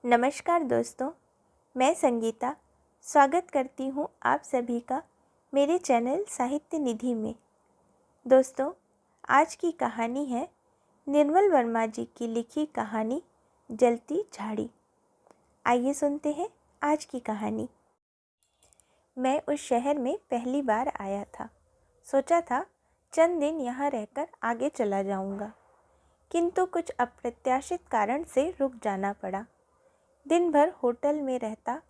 नमस्कार दोस्तों, मैं संगीता स्वागत करती हूँ आप सभी का मेरे चैनल साहित्य निधि में। दोस्तों, आज की कहानी है निर्मल वर्मा जी की लिखी कहानी जलती झाड़ी। आइए सुनते हैं आज की कहानी। मैं उस शहर में पहली बार आया था। सोचा था चंद दिन यहाँ रहकर आगे चला जाऊँगा, किंतु कुछ अप्रत्याशित कारण से रुक जाना पड़ा। दिन भर होटल में रहता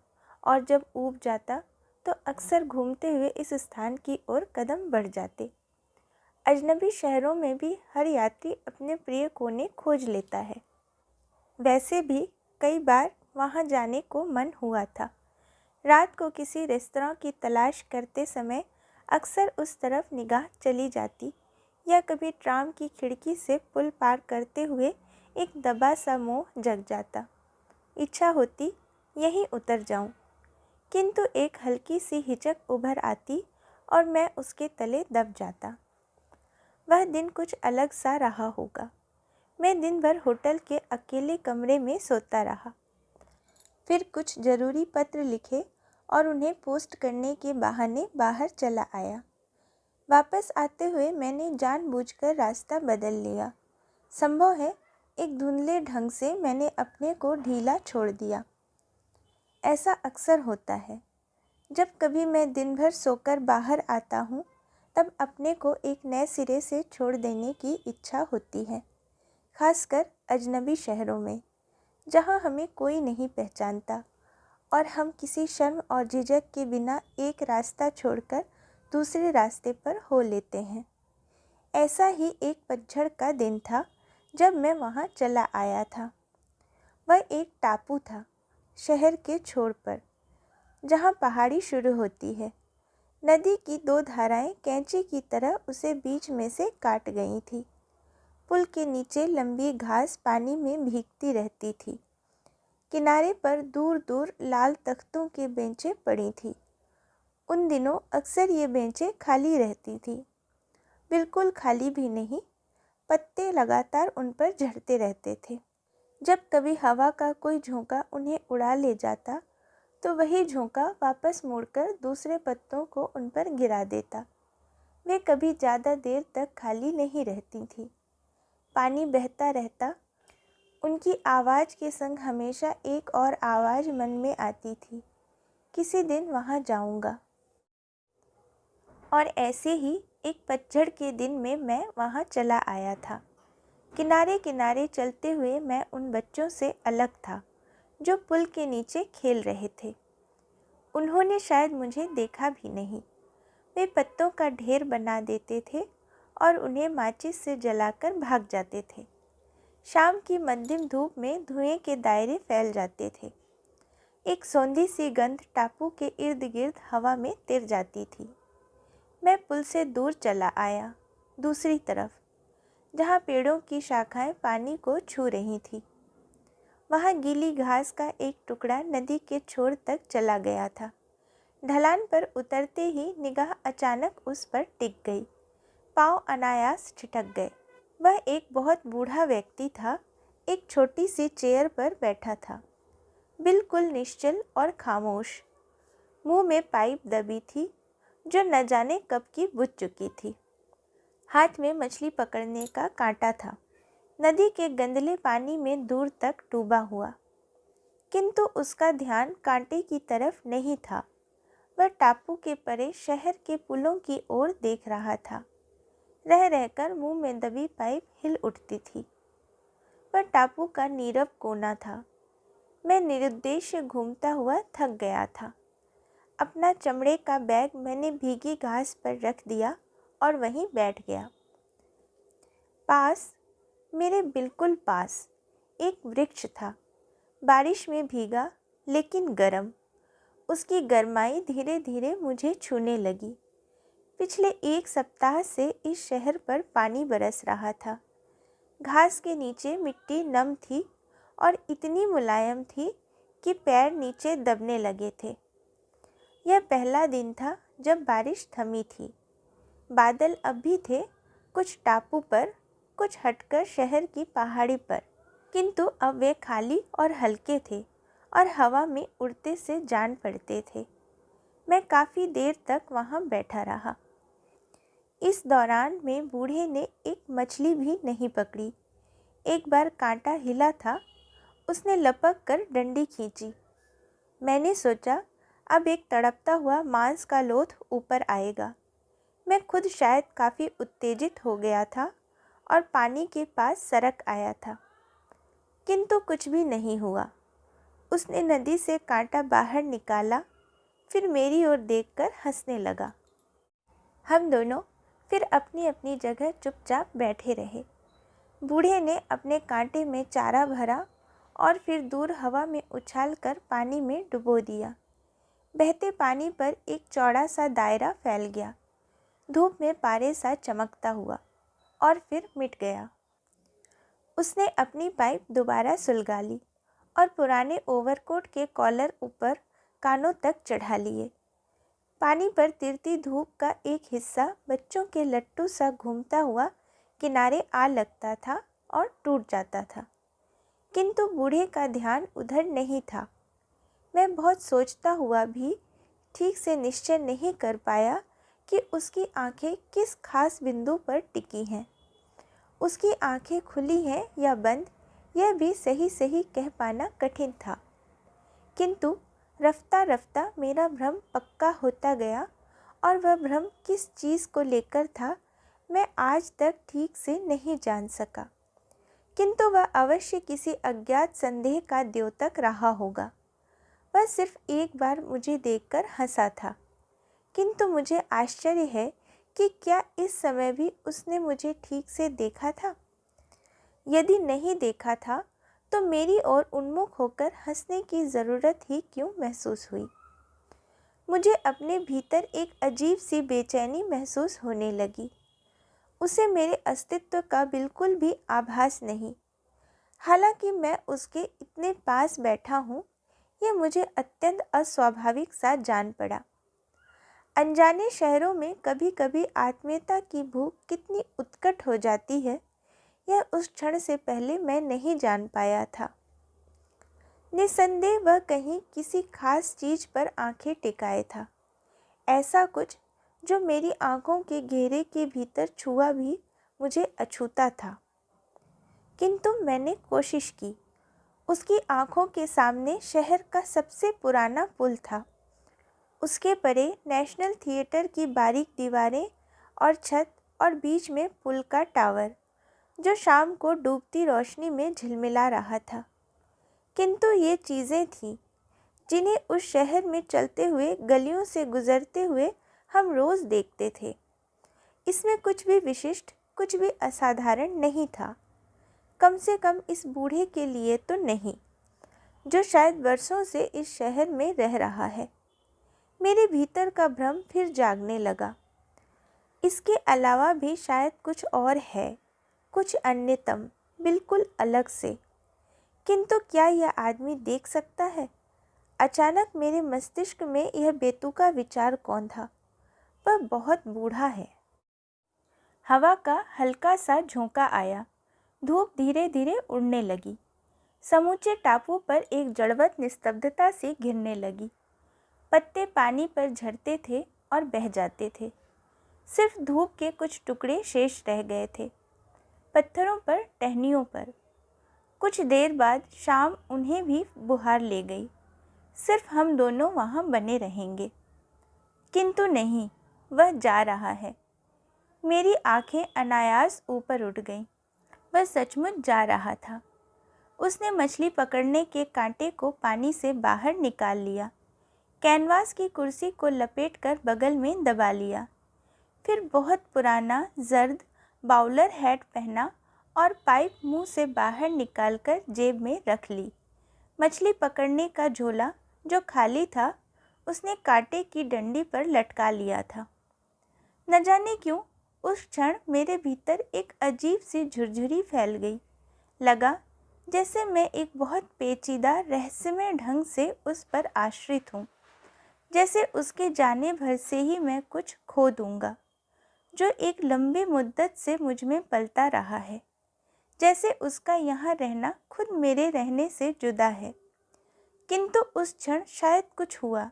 और जब ऊब जाता तो अक्सर घूमते हुए इस स्थान की ओर कदम बढ़ जाते। अजनबी शहरों में भी हर यात्री अपने प्रिय कोने खोज लेता है। वैसे भी कई बार वहां जाने को मन हुआ था। रात को किसी रेस्तरां की तलाश करते समय अक्सर उस तरफ निगाह चली जाती, या कभी ट्राम की खिड़की से पुल पार करते हुए एक दबा सा मोह जग जाता। इच्छा होती यहीं उतर जाऊं, किंतु एक हल्की सी हिचक उभर आती और मैं उसके तले दब जाता। वह दिन कुछ अलग सा रहा होगा। मैं दिन भर होटल के अकेले कमरे में सोता रहा। फिर कुछ ज़रूरी पत्र लिखे और उन्हें पोस्ट करने के बहाने बाहर चला आया। वापस आते हुए मैंने जानबूझकर रास्ता बदल लिया। संभव है एक धुंधले ढंग से मैंने अपने को ढीला छोड़ दिया। ऐसा अक्सर होता है। जब कभी मैं दिन भर सोकर बाहर आता हूँ, तब अपने को एक नए सिरे से छोड़ देने की इच्छा होती है, खासकर अजनबी शहरों में, जहाँ हमें कोई नहीं पहचानता और हम किसी शर्म और झिझक के बिना एक रास्ता छोड़कर दूसरे रास्ते पर हो लेते हैं। ऐसा ही एक पतझड़ का दिन था जब मैं वहाँ चला आया था। वह एक टापू था, शहर के छोर पर, जहाँ पहाड़ी शुरू होती है। नदी की दो धाराएं कैंची की तरह उसे बीच में से काट गई थी। पुल के नीचे लंबी घास पानी में भीगती रहती थी। किनारे पर दूर दूर लाल तख्तों की बेंचें पड़ी थी। उन दिनों अक्सर ये बेंचें खाली रहती थी। बिल्कुल खाली भी नहीं, पत्ते लगातार उन पर झड़ते रहते थे। जब कभी हवा का कोई झोंका उन्हें उड़ा ले जाता, तो वही झोंका वापस मुड़कर दूसरे पत्तों को उन पर गिरा देता। वे कभी ज़्यादा देर तक खाली नहीं रहती थी। पानी बहता रहता। उनकी आवाज़ के संग हमेशा एक और आवाज़ मन में आती थी, किसी दिन वहाँ जाऊँगा। और ऐसे ही एक पतझड़ के दिन में मैं वहाँ चला आया था। किनारे किनारे चलते हुए मैं उन बच्चों से अलग था जो पुल के नीचे खेल रहे थे। उन्होंने शायद मुझे देखा भी नहीं। वे पत्तों का ढेर बना देते थे और उन्हें माचिस से जलाकर भाग जाते थे। शाम की मध्यम धूप में धुएं के दायरे फैल जाते थे। एक सौंधी सी गंध टापू के इर्द गिर्द हवा में तिर जाती थी। मैं पुल से दूर चला आया, दूसरी तरफ, जहाँ पेड़ों की शाखाएं पानी को छू रही थी। वहाँ गीली घास का एक टुकड़ा नदी के छोर तक चला गया था। ढलान पर उतरते ही निगाह अचानक उस पर टिक गई। पाँव अनायास छिटक गए। वह एक बहुत बूढ़ा व्यक्ति था। एक छोटी सी चेयर पर बैठा था, बिल्कुल निश्चल और खामोश। मुंह में पाइप दबी थी जो न जाने कब की बुझ चुकी थी। हाथ में मछली पकड़ने का कांटा था, नदी के गंदले पानी में दूर तक डूबा हुआ, किंतु उसका ध्यान कांटे की तरफ नहीं था। वह टापू के परे शहर के पुलों की ओर देख रहा था। रह रहकर मुंह में दबी पाइप हिल उठती थी। वह टापू का नीरव कोना था। मैं निरुद्देश्य घूमता हुआ थक गया था। अपना चमड़े का बैग मैंने भीगी घास पर रख दिया और वहीं बैठ गया। पास, मेरे बिल्कुल पास, एक वृक्ष था, बारिश में भीगा लेकिन गर्म। उसकी गर्माई धीरे धीरे मुझे छूने लगी। पिछले एक सप्ताह से इस शहर पर पानी बरस रहा था। घास के नीचे मिट्टी नम थी और इतनी मुलायम थी कि पैर नीचे दबने लगे थे। यह पहला दिन था जब बारिश थमी थी। बादल अब भी थे, कुछ टापू पर, कुछ हटकर शहर की पहाड़ी पर, किंतु अब वे खाली और हल्के थे और हवा में उड़ते से जान पड़ते थे। मैं काफ़ी देर तक वहाँ बैठा रहा। इस दौरान में बूढ़े ने एक मछली भी नहीं पकड़ी। एक बार कांटा हिला था, उसने लपक कर डंडी खींची। मैंने सोचा अब एक तड़पता हुआ मांस का लोथ ऊपर आएगा। मैं खुद शायद काफ़ी उत्तेजित हो गया था और पानी के पास सरक आया था, किंतु कुछ भी नहीं हुआ। उसने नदी से कांटा बाहर निकाला, फिर मेरी ओर देखकर हंसने लगा। हम दोनों फिर अपनी अपनी जगह चुपचाप बैठे रहे। बूढ़े ने अपने कांटे में चारा भरा और फिर दूर हवा में उछालकर पानी में डुबो दिया। बहते पानी पर एक चौड़ा सा दायरा फैल गया, धूप में पारे सा चमकता हुआ, और फिर मिट गया। उसने अपनी पाइप दोबारा सुलगा ली और पुराने ओवरकोट के कॉलर ऊपर कानों तक चढ़ा लिए। पानी पर तिरती धूप का एक हिस्सा बच्चों के लट्टू सा घूमता हुआ किनारे आ लगता था और टूट जाता था, किंतु बूढ़े का ध्यान उधर नहीं था। मैं बहुत सोचता हुआ भी ठीक से निश्चय नहीं कर पाया कि उसकी आंखें किस खास बिंदु पर टिकी हैं। उसकी आंखें खुली हैं या बंद, यह भी सही सही कह पाना कठिन था, किंतु रफ्ता रफ्ता मेरा भ्रम पक्का होता गया, और वह भ्रम किस चीज़ को लेकर था मैं आज तक ठीक से नहीं जान सका, किंतु वह अवश्य किसी अज्ञात संदेह का द्योतक रहा होगा। वह सिर्फ एक बार मुझे देखकर हंसा था, किंतु मुझे आश्चर्य है कि क्या इस समय भी उसने मुझे ठीक से देखा था। यदि नहीं देखा था तो मेरी ओर उन्मुख होकर हंसने की ज़रूरत ही क्यों महसूस हुई। मुझे अपने भीतर एक अजीब सी बेचैनी महसूस होने लगी। उसे मेरे अस्तित्व का बिल्कुल भी आभास नहीं। हालांकि मैं उसके इतने पास बैठा हूँ, यह मुझे अत्यंत अस्वाभाविक सा जान पड़ा। अनजाने शहरों में कभी कभी आत्मीयता की भूख कितनी उत्कट हो जाती है, यह उस क्षण से पहले मैं नहीं जान पाया था। निसंदेह वह कहीं किसी खास चीज़ पर आंखें टिकाए था, ऐसा कुछ जो मेरी आंखों के घेरे के भीतर छुआ भी मुझे अछूता था। किंतु मैंने कोशिश की। उसकी आंखों के सामने शहर का सबसे पुराना पुल था, उसके परे नेशनल थिएटर की बारीक दीवारें और छत, और बीच में पुल का टावर जो शाम को डूबती रोशनी में झिलमिला रहा था। किंतु ये चीज़ें थीं जिन्हें उस शहर में चलते हुए गलियों से गुजरते हुए हम रोज़ देखते थे। इसमें कुछ भी विशिष्ट, कुछ भी असाधारण नहीं था, कम से कम इस बूढ़े के लिए तो नहीं, जो शायद वर्षों से इस शहर में रह रहा है। मेरे भीतर का भ्रम फिर जागने लगा। इसके अलावा भी शायद कुछ और है, कुछ अन्यतम, बिल्कुल अलग से। किंतु क्या यह आदमी देख सकता है? अचानक मेरे मस्तिष्क में यह बेतुका विचार कौन था? वह बहुत बूढ़ा है। हवा का हल्का सा झोंका आया, धूप धीरे धीरे उड़ने लगी। समूचे टापू पर एक जड़वत निस्तब्धता सी घिरने लगी। पत्ते पानी पर झड़ते थे और बह जाते थे। सिर्फ धूप के कुछ टुकड़े शेष रह गए थे, पत्थरों पर, टहनियों पर। कुछ देर बाद शाम उन्हें भी बुहार ले गई। सिर्फ हम दोनों वहाँ बने रहेंगे। किंतु नहीं, वह जा रहा है। मेरी आंखें अनायास ऊपर उठ गईं। वह सचमुच जा रहा था। उसने मछली पकड़ने के कांटे को पानी से बाहर निकाल लिया, कैनवास की कुर्सी को लपेटकर बगल में दबा लिया, फिर बहुत पुराना जर्द बाउलर हैट पहना और पाइप मुंह से बाहर निकालकर जेब में रख ली। मछली पकड़ने का झोला जो खाली था, उसने कांटे की डंडी पर लटका लिया था। न जाने क्यों उस क्षण मेरे भीतर एक अजीब सी झुरझुरी फैल गई। लगा जैसे मैं एक बहुत पेचीदा रहस्यमय ढंग से उस पर आश्रित हूँ, जैसे उसके जाने भर से ही मैं कुछ खो दूँगा जो एक लंबी मुद्दत से मुझ में पलता रहा है, जैसे उसका यहाँ रहना खुद मेरे रहने से जुदा है, किंतु उस क्षण शायद कुछ हुआ,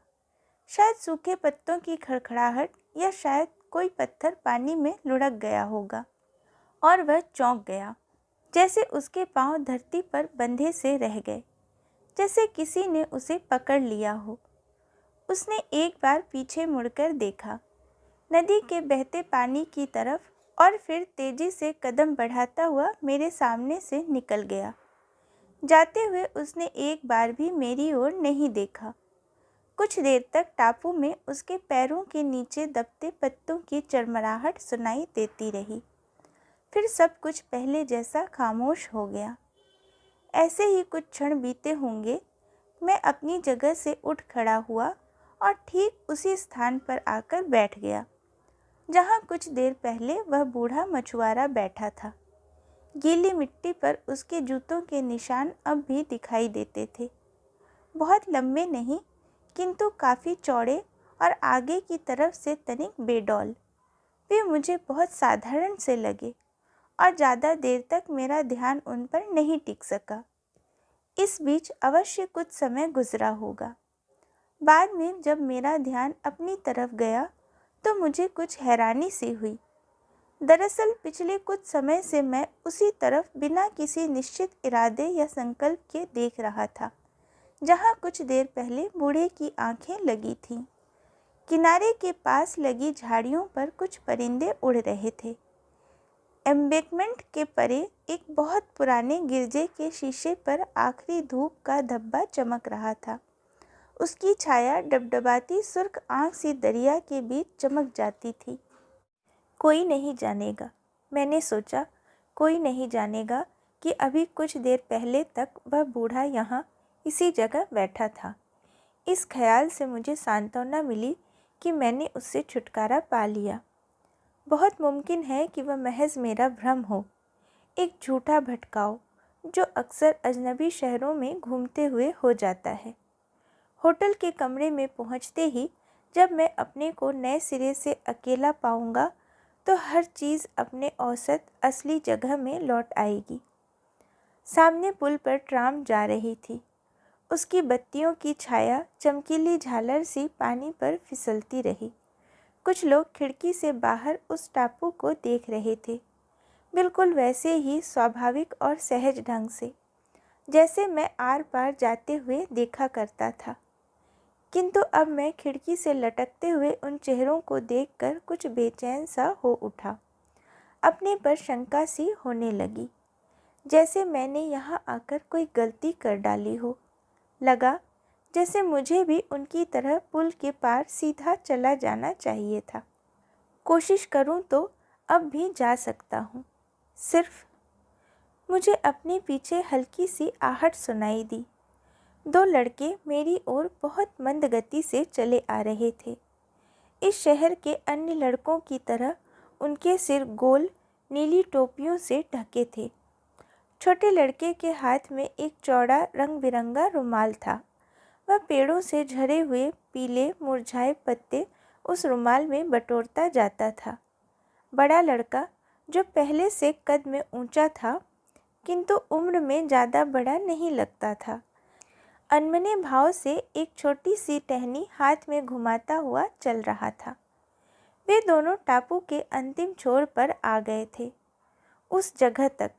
शायद सूखे पत्तों की खड़खड़ाहट, या शायद कोई पत्थर पानी में लुढ़क गया होगा और वह चौंक गया, जैसे उसके पांव धरती पर बंधे से रह गए, जैसे किसी ने उसे पकड़ लिया हो। उसने एक बार पीछे मुड़कर देखा, नदी के बहते पानी की तरफ, और फिर तेजी से कदम बढ़ाता हुआ मेरे सामने से निकल गया। जाते हुए उसने एक बार भी मेरी ओर नहीं देखा। कुछ देर तक टापू में उसके पैरों के नीचे दबते पत्तों की चरमराहट सुनाई देती रही। फिर सब कुछ पहले जैसा खामोश हो गया। ऐसे ही कुछ क्षण बीते होंगे। मैं अपनी जगह से उठ खड़ा हुआ और ठीक उसी स्थान पर आकर बैठ गया जहाँ कुछ देर पहले वह बूढ़ा मछुआरा बैठा था। गीली मिट्टी पर उसके जूतों के निशान अब भी दिखाई देते थे। बहुत लंबे नहीं, किंतु काफ़ी चौड़े और आगे की तरफ से तनिक बेडौल। वे मुझे बहुत साधारण से लगे और ज़्यादा देर तक मेरा ध्यान उन पर नहीं टिक सका। इस बीच अवश्य कुछ समय गुजरा होगा। बाद में जब मेरा ध्यान अपनी तरफ गया तो मुझे कुछ हैरानी सी हुई। दरअसल पिछले कुछ समय से मैं उसी तरफ बिना किसी निश्चित इरादे या संकल्प के देख रहा था जहाँ कुछ देर पहले बूढ़े की आंखें लगी थीं। किनारे के पास लगी झाड़ियों पर कुछ परिंदे उड़ रहे थे। एम्बैंकमेंट के परे एक बहुत पुराने गिरजे के शीशे पर आखिरी धूप का धब्बा चमक रहा था। उसकी छाया डबडबाती सुर्ख आँख सी दरिया के बीच चमक जाती थी। कोई नहीं जानेगा, मैंने सोचा, कोई नहीं जानेगा कि अभी कुछ देर पहले तक वह बूढ़ा यहाँ इसी जगह बैठा था। इस ख्याल से मुझे सांत्वना मिली कि मैंने उससे छुटकारा पा लिया। बहुत मुमकिन है कि वह महज मेरा भ्रम हो, एक झूठा भटकाव जो अक्सर अजनबी शहरों में घूमते हुए हो जाता है। होटल के कमरे में पहुँचते ही जब मैं अपने को नए सिरे से अकेला पाऊँगा तो हर चीज़ अपने औसत असली जगह में लौट आएगी। सामने पुल पर ट्राम जा रही थी। उसकी बत्तियों की छाया चमकीली झालर सी पानी पर फिसलती रही। कुछ लोग खिड़की से बाहर उस टापू को देख रहे थे, बिल्कुल वैसे ही स्वाभाविक और सहज ढंग से जैसे मैं आर पार जाते हुए देखा करता था। किंतु अब मैं खिड़की से लटकते हुए उन चेहरों को देखकर कुछ बेचैन सा हो उठा। अपने पर शंका सी होने लगी, जैसे मैंने यहाँ आकर कोई गलती कर डाली हो। लगा जैसे मुझे भी उनकी तरह पुल के पार सीधा चला जाना चाहिए था। कोशिश करूँ तो अब भी जा सकता हूँ। सिर्फ मुझे अपने पीछे हल्की सी आहट सुनाई दी। दो लड़के मेरी ओर बहुत मंद गति से चले आ रहे थे। इस शहर के अन्य लड़कों की तरह उनके सिर गोल नीली टोपियों से ढके थे। छोटे लड़के के हाथ में एक चौड़ा रंग बिरंगा रुमाल था। वह पेड़ों से झरे हुए पीले मुरझाए पत्ते उस रुमाल में बटोरता जाता था। बड़ा लड़का, जो पहले से कद में ऊंचा था किंतु उम्र में ज़्यादा बड़ा नहीं लगता था, अनमने भाव से एक छोटी सी टहनी हाथ में घुमाता हुआ चल रहा था। वे दोनों टापू के अंतिम छोर पर आ गए थे, उस जगह तक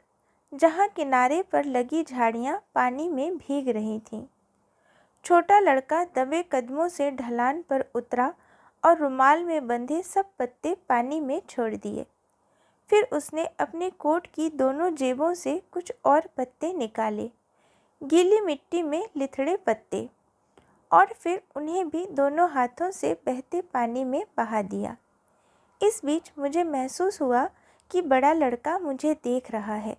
जहाँ किनारे पर लगी झाड़ियाँ पानी में भीग रही थीं। छोटा लड़का दबे कदमों से ढलान पर उतरा और रुमाल में बंधे सब पत्ते पानी में छोड़ दिए। फिर उसने अपने कोट की दोनों जेबों से कुछ और पत्ते निकाले, गीली मिट्टी में लिथड़े पत्ते, और फिर उन्हें भी दोनों हाथों से बहते पानी में बहा दिया। इस बीच मुझे महसूस हुआ कि बड़ा लड़का मुझे देख रहा है।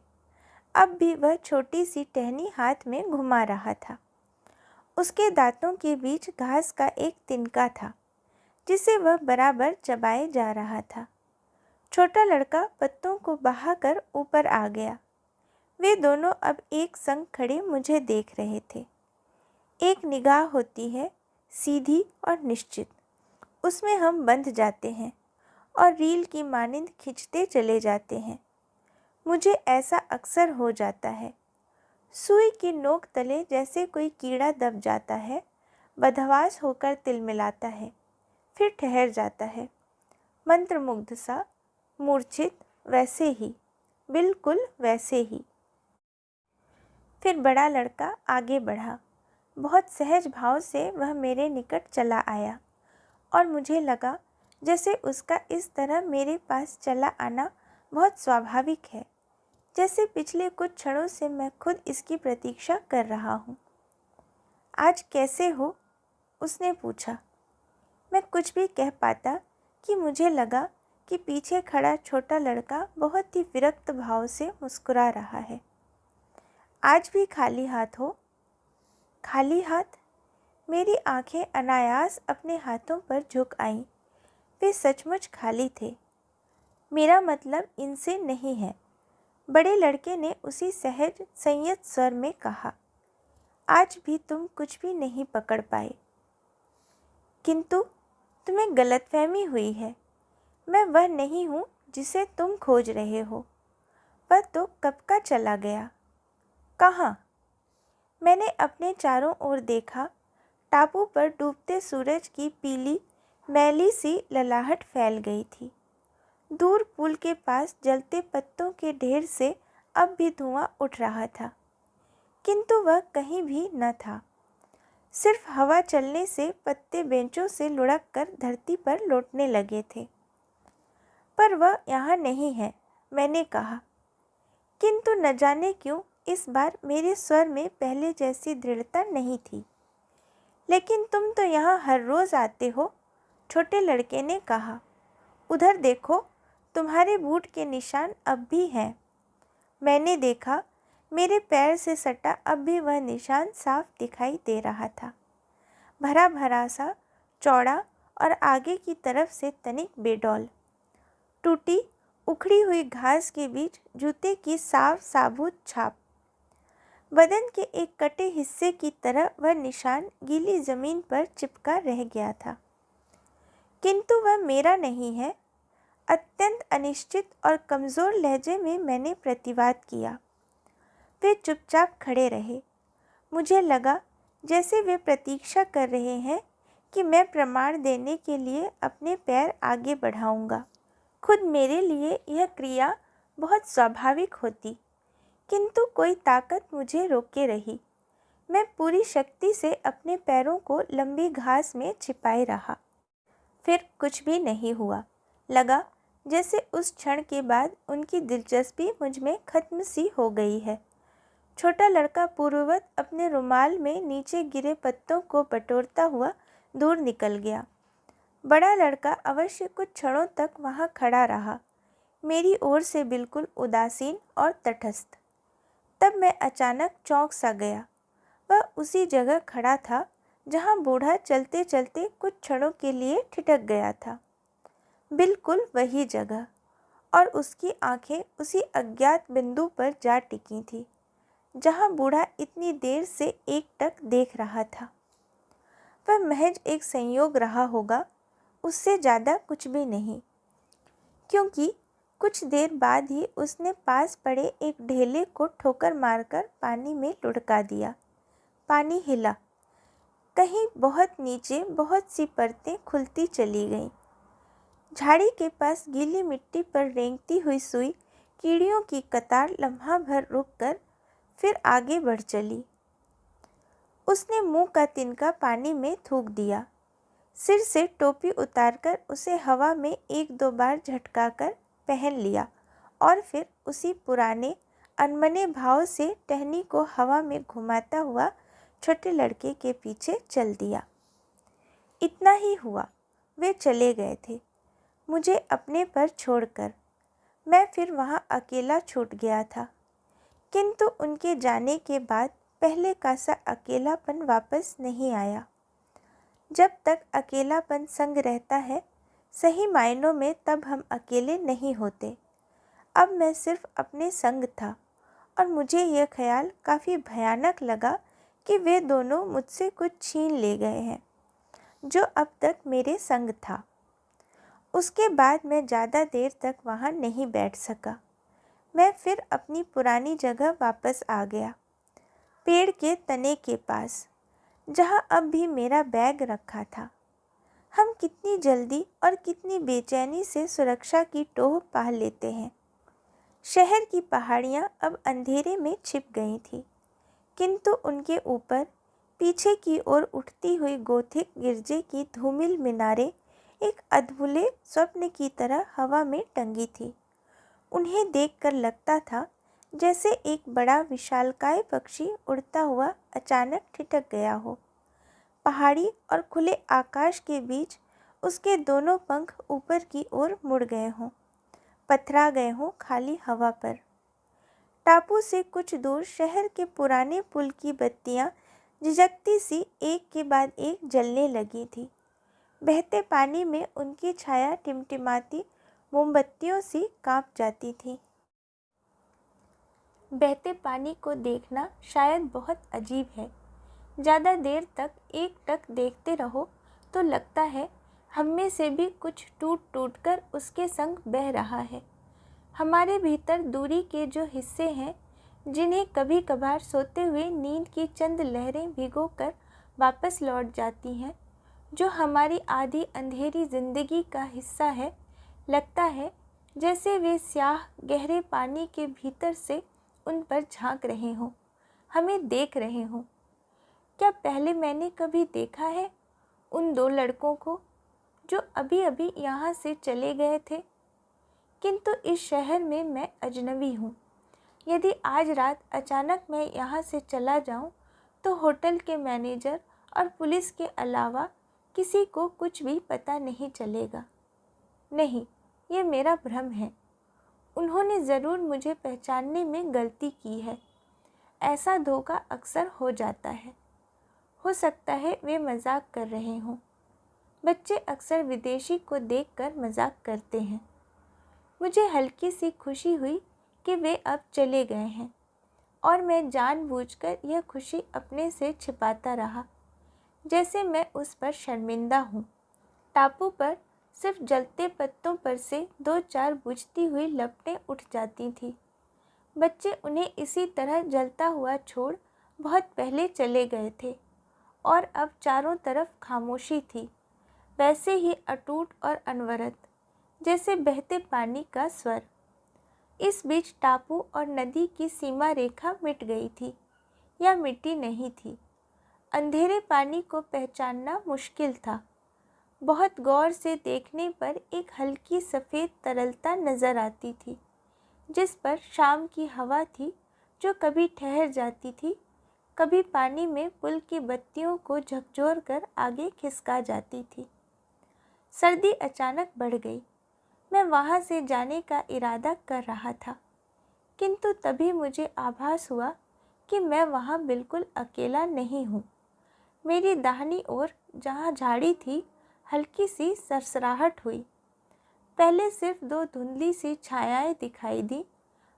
अब भी वह छोटी सी टहनी हाथ में घुमा रहा था। उसके दांतों के बीच घास का एक तिनका था जिसे वह बराबर चबाए जा रहा था। छोटा लड़का पत्तों को बहाकर ऊपर आ गया। वे दोनों अब एक संग खड़े मुझे देख रहे थे। एक निगाह होती है, सीधी और निश्चित, उसमें हम बंध जाते हैं और रील की मानिंद खींचते चले जाते हैं। मुझे ऐसा अक्सर हो जाता है। सुई की नोक तले जैसे कोई कीड़ा दब जाता है, बदहवास होकर तिलमिलाता है, फिर ठहर जाता है, मंत्रमुग्ध सा, मूर्छित, वैसे ही, बिल्कुल वैसे ही। फिर बड़ा लड़का आगे बढ़ा। बहुत सहज भाव से वह मेरे निकट चला आया और मुझे लगा जैसे उसका इस तरह मेरे पास चला आना बहुत स्वाभाविक है, जैसे पिछले कुछ क्षणों से मैं खुद इसकी प्रतीक्षा कर रहा हूँ। आज कैसे हो? उसने पूछा। मैं कुछ भी कह पाता कि मुझे लगा कि पीछे खड़ा छोटा लड़का बहुत ही विरक्त भाव से मुस्कुरा रहा है। आज भी खाली हाथ हो? खाली हाथ? मेरी आंखें अनायास अपने हाथों पर झुक आईं। वे सचमुच खाली थे। मेरा मतलब इनसे नहीं है, बड़े लड़के ने उसी सहज संयत स्वर में कहा। आज भी तुम कुछ भी नहीं पकड़ पाए। किंतु तुम्हें गलतफहमी हुई है। मैं वह नहीं हूँ जिसे तुम खोज रहे हो। वह तो कब का चला गया। कहाँ? मैंने अपने चारों ओर देखा। टापू पर डूबते सूरज की पीली मैली सी ललाहट फैल गई थी। दूर पुल के पास जलते पत्तों के ढेर से अब भी धुआं उठ रहा था, किंतु वह कहीं भी न था। सिर्फ हवा चलने से पत्ते बेंचों से लुढ़क कर धरती पर लौटने लगे थे। पर वह यहाँ नहीं है, मैंने कहा। किंतु न जाने क्यों इस बार मेरे स्वर में पहले जैसी दृढ़ता नहीं थी। लेकिन तुम तो यहाँ हर रोज़ आते हो, छोटे लड़के ने कहा। उधर देखो, तुम्हारे बूट के निशान अब भी हैं। मैंने देखा, मेरे पैर से सटा अब भी वह निशान साफ दिखाई दे रहा था। भरा भरा सा, चौड़ा और आगे की तरफ से तनिक बेडौल। टूटी उखड़ी हुई घास के बीच जूते की साफ साबुत छाप। बदन के एक कटे हिस्से की तरह वह निशान गीली जमीन पर चिपका रह गया था। किंतु वह मेरा नहीं है। अत्यंत अनिश्चित और कमज़ोर लहजे में मैंने प्रतिवाद किया। वे चुपचाप खड़े रहे। मुझे लगा जैसे वे प्रतीक्षा कर रहे हैं कि मैं प्रमाण देने के लिए अपने पैर आगे बढ़ाऊंगा। खुद मेरे लिए यह क्रिया बहुत स्वाभाविक होती, किंतु कोई ताकत मुझे रोके रही। मैं पूरी शक्ति से अपने पैरों को लंबी घास में छिपाए रहा। फिर कुछ भी नहीं हुआ। लगा जैसे उस क्षण के बाद उनकी दिलचस्पी मुझ में खत्म सी हो गई है। छोटा लड़का पूर्ववत अपने रुमाल में नीचे गिरे पत्तों को बटोरता हुआ दूर निकल गया। बड़ा लड़का अवश्य कुछ क्षणों तक वहाँ खड़ा रहा, मेरी ओर से बिल्कुल उदासीन और तटस्थ। तब मैं अचानक चौंक सा गया। वह उसी जगह खड़ा था जहाँ बूढ़ा चलते चलते कुछ क्षणों के लिए ठिठक गया था। बिल्कुल वही जगह, और उसकी आंखें उसी अज्ञात बिंदु पर जा टिकी थी जहाँ बूढ़ा इतनी देर से एकटक देख रहा था। वह महज एक संयोग रहा होगा, उससे ज़्यादा कुछ भी नहीं, क्योंकि कुछ देर बाद ही उसने पास पड़े एक ढेले को ठोकर मारकर पानी में लुढ़का दिया। पानी हिला। कहीं बहुत नीचे बहुत सी परतें खुलती चली गईं। झाड़ी के पास गीली मिट्टी पर रेंगती हुई सुई कीड़ियों की कतार लम्हा भर रुककर फिर आगे बढ़ चली। उसने मुंह का तिनका पानी में थूक दिया। सिर से टोपी उतारकर उसे हवा में एक दो बार झटकाकर पहन लिया और फिर उसी पुराने अनमने भाव से टहनी को हवा में घुमाता हुआ छोटे लड़के के पीछे चल दिया। इतना ही हुआ। वे चले गए थे, मुझे अपने पर छोड़कर। मैं फिर वहाँ अकेला छूट गया था, किंतु उनके जाने के बाद पहले का सा अकेलापन वापस नहीं आया। जब तक अकेलापन संग रहता है, सही मायनों में तब हम अकेले नहीं होते। अब मैं सिर्फ अपने संग था और मुझे यह ख्याल काफ़ी भयानक लगा कि वे दोनों मुझसे कुछ छीन ले गए हैं जो अब तक मेरे संग था। उसके बाद मैं ज़्यादा देर तक वहाँ नहीं बैठ सका। मैं फिर अपनी पुरानी जगह वापस आ गया। पेड़ के तने के पास, जहाँ अब भी मेरा बैग रखा था। हम कितनी जल्दी और कितनी बेचैनी से सुरक्षा की टोह पा लेते हैं। शहर की पहाड़ियाँ अब अंधेरे में छिप गई थी, किंतु उनके ऊपर पीछे की ओर उठती हुई गोथिक गिरजे की धूमिल मीनारें एक अधूरे स्वप्न की तरह हवा में टंगी थी। उन्हें देखकर लगता था जैसे एक बड़ा विशालकाय पक्षी उड़ता हुआ अचानक ठिठक गया हो। पहाड़ी और खुले आकाश के बीच उसके दोनों पंख ऊपर की ओर मुड़ गए हों, पथरा गए हों खाली हवा पर। टापू से कुछ दूर शहर के पुराने पुल की बत्तियां झिझकती सी एक के बाद एक जलने लगी थी। बहते पानी में उनकी छाया टिमटिमाती मोमबत्तियों सी कांप जाती थी। बहते पानी को देखना शायद बहुत अजीब है। ज़्यादा देर तक एक टक देखते रहो तो लगता है हम में से भी कुछ टूट टूट कर उसके संग बह रहा है। हमारे भीतर दूरी के जो हिस्से हैं, जिन्हें कभी कभार सोते हुए नींद की चंद लहरें भिगो कर वापस लौट जाती हैं, जो हमारी आधी अंधेरी जिंदगी का हिस्सा है, लगता है जैसे वे स्याह गहरे पानी के भीतर से उन पर झांक रहे हों, हमें देख रहे हों। क्या पहले मैंने कभी देखा है उन दो लड़कों को जो अभी अभी यहाँ से चले गए थे? किंतु इस शहर में मैं अजनबी हूँ। यदि आज रात अचानक मैं यहाँ से चला जाऊँ तो होटल के मैनेजर और पुलिस के अलावा किसी को कुछ भी पता नहीं चलेगा। नहीं, ये मेरा भ्रम है। उन्होंने ज़रूर मुझे पहचानने में गलती की है। ऐसा धोखा अक्सर हो जाता है। हो सकता है वे मजाक कर रहे हों। बच्चे अक्सर विदेशी को देखकर मजाक करते हैं। मुझे हल्की सी खुशी हुई कि वे अब चले गए हैं, और मैं जानबूझकर यह खुशी अपने से छिपाता रहा, जैसे मैं उस पर शर्मिंदा हूँ। टापू पर सिर्फ जलते पत्तों पर से दो चार बुझती हुई लपटें उठ जाती थी। बच्चे उन्हें इसी तरह जलता हुआ छोड़ बहुत पहले चले गए थे, और अब चारों तरफ खामोशी थी, वैसे ही अटूट और अनवरत जैसे बहते पानी का स्वर। इस बीच टापू और नदी की सीमा रेखा मिट गई थी या मिटी नहीं थी। अंधेरे पानी को पहचानना मुश्किल था। बहुत गौर से देखने पर एक हल्की सफ़ेद तरलता नज़र आती थी, जिस पर शाम की हवा थी जो कभी ठहर जाती थी, कभी पानी में पुल की बत्तियों को झकझोर कर आगे खिसका जाती थी। सर्दी अचानक बढ़ गई। मैं वहाँ से जाने का इरादा कर रहा था, किंतु तभी मुझे आभास हुआ कि मैं वहाँ बिल्कुल अकेला नहीं हूँ। मेरी दाहिनी ओर जहाँ झाड़ी थी, हल्की सी सरसराहट हुई। पहले सिर्फ दो धुंधली सी छायाएं दिखाई दी,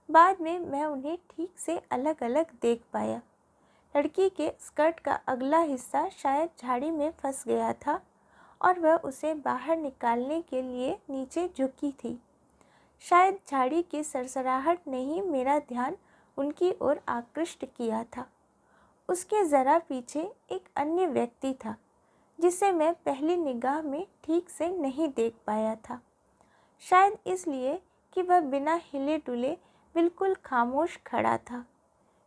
बाद में मैं उन्हें ठीक से अलग अलग देख पाया। लड़की के स्कर्ट का अगला हिस्सा शायद झाड़ी में फंस गया था और वह उसे बाहर निकालने के लिए नीचे झुकी थी। शायद झाड़ी की सरसराहट ने ही मेरा ध्यान उनकी ओर आकृष्ट किया था। उसके ज़रा पीछे एक अन्य व्यक्ति था, जिसे मैं पहली निगाह में ठीक से नहीं देख पाया था। शायद इसलिए कि वह बिना हिले डुले बिल्कुल खामोश खड़ा था।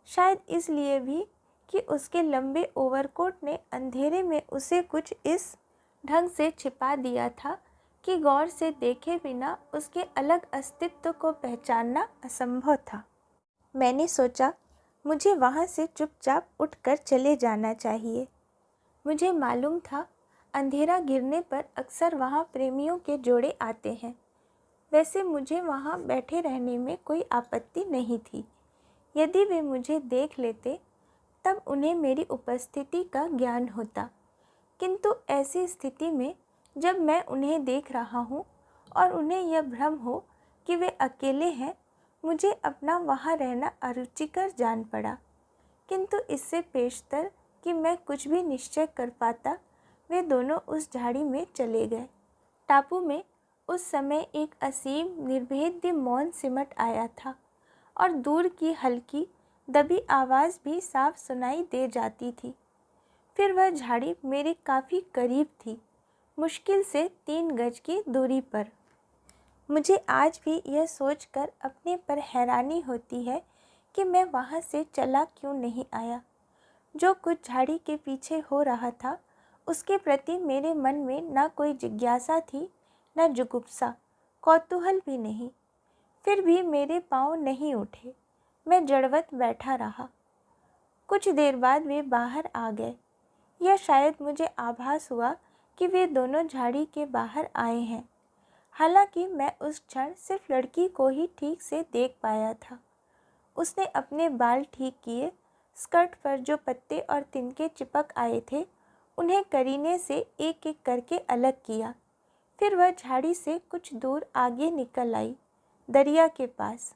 शायद इसलिए भी कि उसके लंबे ओवरकोट ने अंधेरे में उसे कुछ इस ढंग से छिपा दिया था कि गौर से देखे बिना उसके अलग अस्तित्व को पहचानना असंभव था। मैंने सोचा मुझे वहाँ से चुपचाप उठकर चले जाना चाहिए। मुझे मालूम था अंधेरा गिरने पर अक्सर वहाँ प्रेमियों के जोड़े आते हैं। वैसे मुझे वहाँ बैठे रहने में कोई आपत्ति नहीं थी। यदि वे मुझे देख लेते तब उन्हें मेरी उपस्थिति का ज्ञान होता, किंतु ऐसी स्थिति में जब मैं उन्हें देख रहा हूँ और उन्हें यह भ्रम हो कि वे अकेले हैं, मुझे अपना वहाँ रहना अरुचिकर जान पड़ा। किंतु इससे पेशतर कि मैं कुछ भी निश्चय कर पाता, वे दोनों उस झाड़ी में चले गए। टापू में उस समय एक असीम निर्भेद्य मौन सिमट आया था और दूर की हल्की दबी आवाज़ भी साफ सुनाई दे जाती थी। फिर वह झाड़ी मेरे काफ़ी करीब थी, मुश्किल से 3 गज की दूरी पर। मुझे आज भी यह सोचकर अपने पर हैरानी होती है कि मैं वहाँ से चला क्यों नहीं आया। जो कुछ झाड़ी के पीछे हो रहा था उसके प्रति मेरे मन में ना कोई जिज्ञासा थी, ना जुगुप्सा, कौतूहल भी नहीं। फिर भी मेरे पाँव नहीं उठे, मैं जड़वत बैठा रहा। कुछ देर बाद वे बाहर आ गए। यह शायद मुझे आभास हुआ कि वे दोनों झाड़ी के बाहर आए हैं। हालांकि मैं उस क्षण सिर्फ लड़की को ही ठीक से देख पाया था। उसने अपने बाल ठीक किए, स्कर्ट पर जो पत्ते और तिनके चिपक आए थे उन्हें करीने से एक एक करके अलग किया। फिर वह झाड़ी से कुछ दूर आगे निकल आई, दरिया के पास।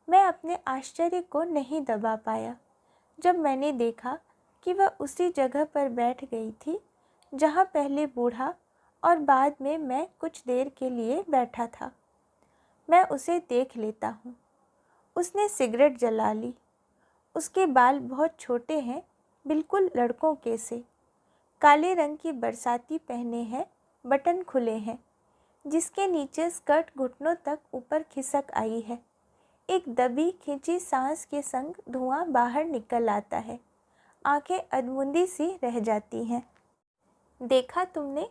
मैं अपने आश्चर्य को नहीं दबा पाया जब मैंने देखा कि वह उसी जगह पर बैठ गई थी जहाँ पहले बूढ़ा और बाद में मैं कुछ देर के लिए बैठा था। मैं उसे देख लेता हूँ। उसने सिगरेट जला ली। उसके बाल बहुत छोटे हैं, बिल्कुल लड़कों के से। काले रंग की बरसाती पहने हैं, बटन खुले हैं, जिसके नीचे स्कर्ट घुटनों तक ऊपर खिसक आई है। एक दबी खींची सांस के संग धुआं बाहर निकल आता है। आंखें अधमुंदी सी रह जाती हैं। देखा तुमने?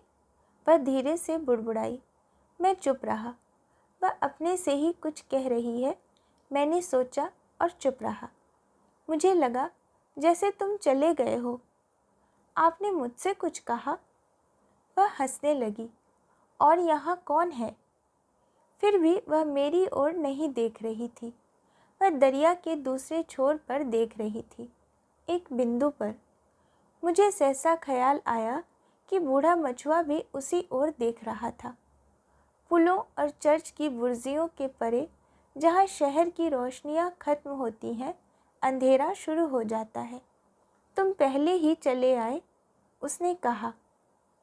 वह धीरे से बुड़बुड़ाई। मैं चुप रहा। वह अपने से ही कुछ कह रही है, मैंने सोचा और चुप रहा। मुझे लगा जैसे तुम चले गए हो। आपने मुझसे कुछ कहा? वह हंसने लगी। और यहाँ कौन है? फिर भी वह मेरी ओर नहीं देख रही थी। वह दरिया के दूसरे छोर पर देख रही थी, एक बिंदु पर। मुझे सहसा ख्याल आया कि बूढ़ा मछुआ भी उसी ओर देख रहा था। पुलों और चर्च की बुर्जियों के परे, जहाँ शहर की रोशनियाँ खत्म होती हैं, अंधेरा शुरू हो जाता है। तुम पहले ही चले आए, उसने कहा।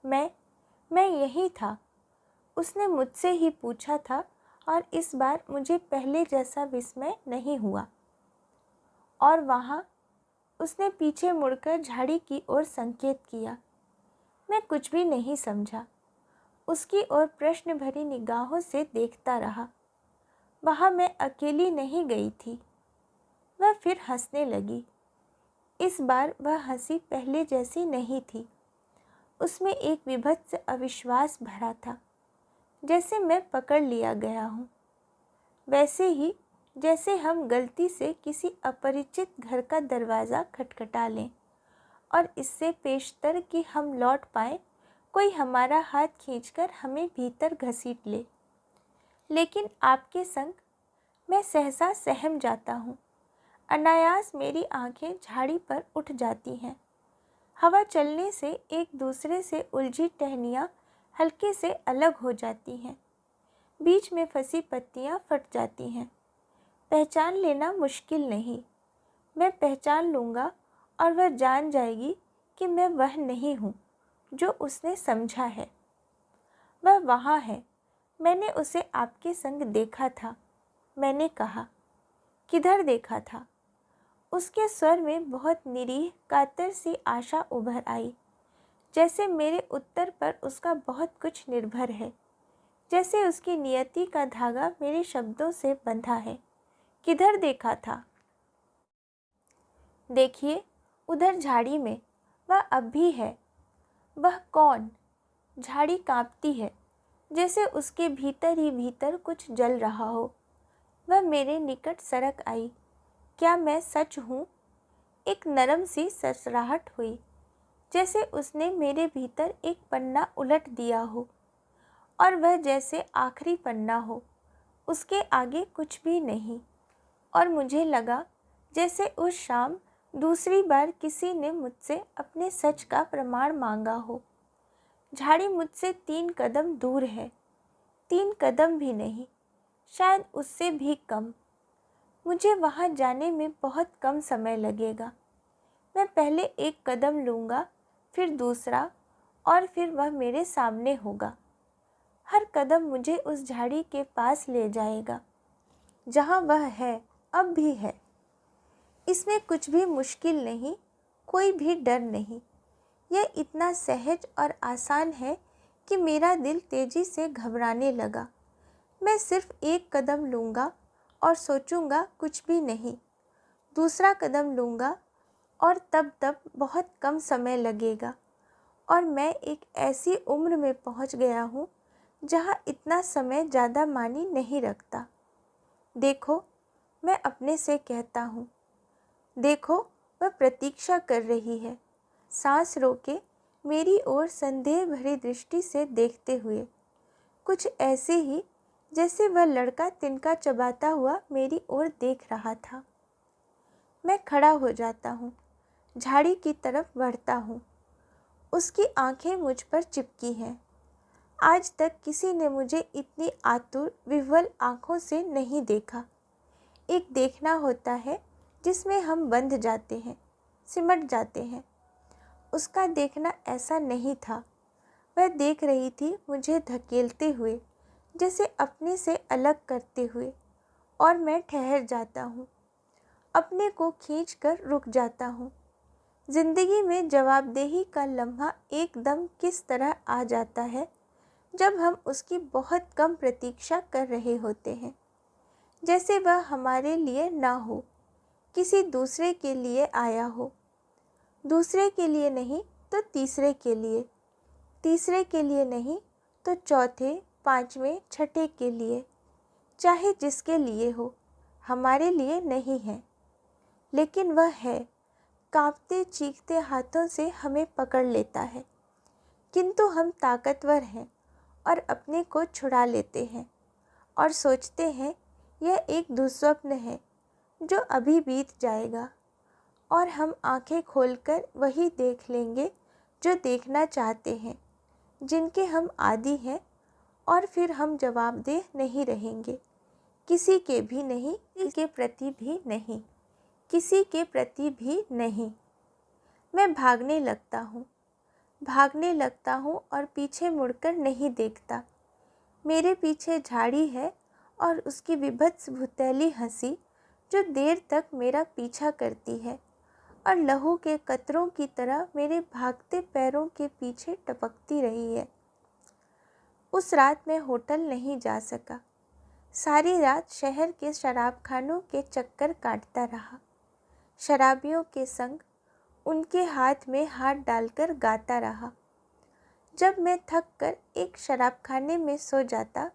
मैं यही था। उसने मुझसे ही पूछा था और इस बार मुझे पहले जैसा विस्मय नहीं हुआ। और वहाँ, उसने पीछे मुड़कर झाड़ी की ओर संकेत किया। मैं कुछ भी नहीं समझा। उसकी ओर प्रश्न भरी निगाहों से देखता रहा। वहाँ मैं अकेली नहीं गई थी। वह फिर हंसने लगी। इस बार वह हंसी पहले जैसी नहीं थी। उसमें एक विभत्स अविश्वास भरा था, जैसे मैं पकड़ लिया गया हूँ। वैसे ही जैसे हम गलती से किसी अपरिचित घर का दरवाज़ा खटखटा लें और इससे पेशतर कि हम लौट पाएं, कोई हमारा हाथ खींचकर हमें भीतर घसीट ले। लेकिन आपके संग मैं सहसा सहम जाता हूँ। अनायास मेरी आंखें झाड़ी पर उठ जाती हैं। हवा चलने से एक दूसरे से उलझी टहनियाँ हल्के से अलग हो जाती हैं। बीच में फंसी पत्तियाँ फट जाती हैं। पहचान लेना मुश्किल नहीं। मैं पहचान लूँगा और वह जान जाएगी कि मैं वह नहीं हूँ जो उसने समझा है। वह वहाँ है। मैंने उसे आपके संग देखा था। मैंने कहा। किधर देखा था? उसके स्वर में बहुत निरीह कातर सी आशा उभर आई, जैसे मेरे उत्तर पर उसका बहुत कुछ निर्भर है, जैसे उसकी नियति का धागा मेरे शब्दों से बंधा है। किधर देखा था? देखिए, उधर झाड़ी में। वह अब भी है। वह कौन? झाड़ी कांपती है, जैसे उसके भीतर ही भीतर कुछ जल रहा हो। वह मेरे निकट सरक आई। क्या मैं सच हूँ? एक नरम सी सरसराहट हुई, जैसे उसने मेरे भीतर एक पन्ना उलट दिया हो और वह जैसे आखिरी पन्ना हो, उसके आगे कुछ भी नहीं। और मुझे लगा जैसे उस शाम दूसरी बार किसी ने मुझसे अपने सच का प्रमाण मांगा हो। झाड़ी मुझसे 3 कदम दूर है। 3 कदम भी नहीं, शायद उससे भी कम। मुझे वहाँ जाने में बहुत कम समय लगेगा। मैं पहले एक कदम लूँगा, फिर दूसरा, और फिर वह मेरे सामने होगा। हर कदम मुझे उस झाड़ी के पास ले जाएगा, जहाँ वह है, अब भी है। इसमें कुछ भी मुश्किल नहीं, कोई भी डर नहीं। यह इतना सहज और आसान है कि मेरा दिल तेज़ी से घबराने लगा। मैं सिर्फ एक कदम लूँगा और सोचूंगा कुछ भी नहीं। दूसरा कदम लूँगा और तब बहुत कम समय लगेगा। और मैं एक ऐसी उम्र में पहुँच गया हूँ जहाँ इतना समय ज़्यादा मायने नहीं रखता। देखो, मैं अपने से कहता हूँ, देखो वह प्रतीक्षा कर रही है, सांस रोके मेरी ओर संदेह भरी दृष्टि से देखते हुए, कुछ ऐसे ही जैसे वह लड़का तिनका चबाता हुआ मेरी ओर देख रहा था। मैं खड़ा हो जाता हूँ, झाड़ी की तरफ बढ़ता हूँ। उसकी आंखें मुझ पर चिपकी हैं। आज तक किसी ने मुझे इतनी आतुर विह्वल आंखों से नहीं देखा। एक देखना होता है जिसमें हम बंध जाते हैं, सिमट जाते हैं। उसका देखना ऐसा नहीं था। वह देख रही थी मुझे धकेलते हुए, जैसे अपने से अलग करते हुए, और मैं ठहर जाता हूँ, अपने को खींचकर रुक जाता हूँ। ज़िंदगी में जवाबदेही का लम्हा एकदम किस तरह आ जाता है जब हम उसकी बहुत कम प्रतीक्षा कर रहे होते हैं, जैसे वह हमारे लिए ना हो, किसी दूसरे के लिए आया हो। दूसरे के लिए नहीं तो तीसरे के लिए, तीसरे के लिए नहीं तो चौथे, पांचवें, छठे के लिए, चाहे जिसके लिए हो, हमारे लिए नहीं है। लेकिन वह है, कांपते चीखते हाथों से हमें पकड़ लेता है। किंतु हम ताकतवर हैं और अपने को छुड़ा लेते हैं और सोचते हैं यह एक दुस्वप्न है जो अभी बीत जाएगा, और हम आंखें खोलकर वही देख लेंगे जो देखना चाहते हैं, जिनके हम आदी हैं, और फिर हम जवाबदेह नहीं रहेंगे, किसी के भी नहीं, किसी के प्रति भी नहीं, किसी के प्रति भी नहीं। मैं भागने लगता हूँ और पीछे मुड़कर नहीं देखता। मेरे पीछे झाड़ी है और उसकी विभत्स भुतैली हंसी जो देर तक मेरा पीछा करती है और लहू के कतरों की तरह मेरे भागते पैरों के पीछे टपकती रही है। उस रात मैं होटल नहीं जा सका। सारी रात शहर के शराबखानों के चक्कर काटता रहा। शराबियों के संग उनके हाथ में हाथ डालकर गाता रहा। जब मैं थक कर एक शराबखाने में सो जाता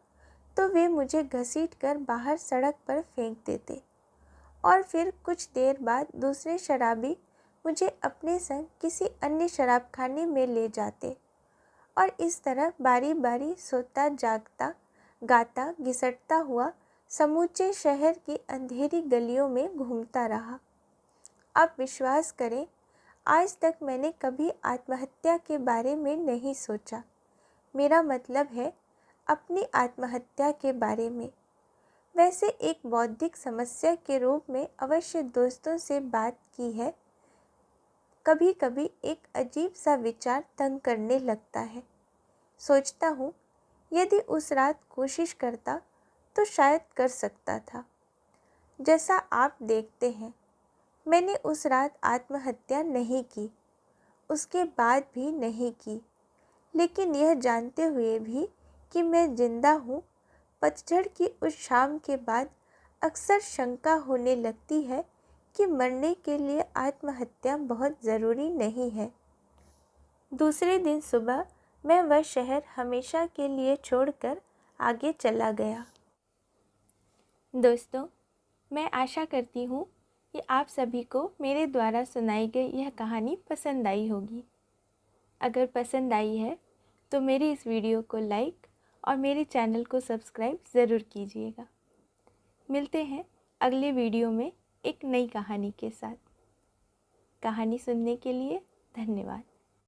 तो वे मुझे घसीटकर बाहर सड़क पर फेंक देते, और फिर कुछ देर बाद दूसरे शराबी मुझे अपने संग किसी अन्य शराबखाने में ले जाते, और इस तरह बारी बारी सोता जागता गाता घिसटता हुआ समूचे शहर की अंधेरी गलियों में घूमता रहा। आप विश्वास करें, आज तक मैंने कभी आत्महत्या के बारे में नहीं सोचा। मेरा मतलब है अपनी आत्महत्या के बारे में। वैसे एक बौद्धिक समस्या के रूप में अवश्य दोस्तों से बात की है। कभी कभी एक अजीब सा विचार तंग करने लगता है। सोचता हूँ यदि उस रात कोशिश करता तो शायद कर सकता था। जैसा आप देखते हैं, मैंने उस रात आत्महत्या नहीं की, उसके बाद भी नहीं की, लेकिन यह जानते हुए भी कि मैं जिंदा हूँ, पतझड़ की उस शाम के बाद अक्सर शंका होने लगती है कि मरने के लिए आत्महत्या बहुत ज़रूरी नहीं है। दूसरे दिन सुबह मैं वह शहर हमेशा के लिए छोड़कर आगे चला गया। दोस्तों, मैं आशा करती हूँ कि आप सभी को मेरे द्वारा सुनाई गई यह कहानी पसंद आई होगी। अगर पसंद आई है तो मेरी इस वीडियो को लाइक और मेरे चैनल को सब्सक्राइब ज़रूर कीजिएगा। मिलते हैं अगले वीडियो में एक नई कहानी के साथ। कहानी सुनने के लिए धन्यवाद।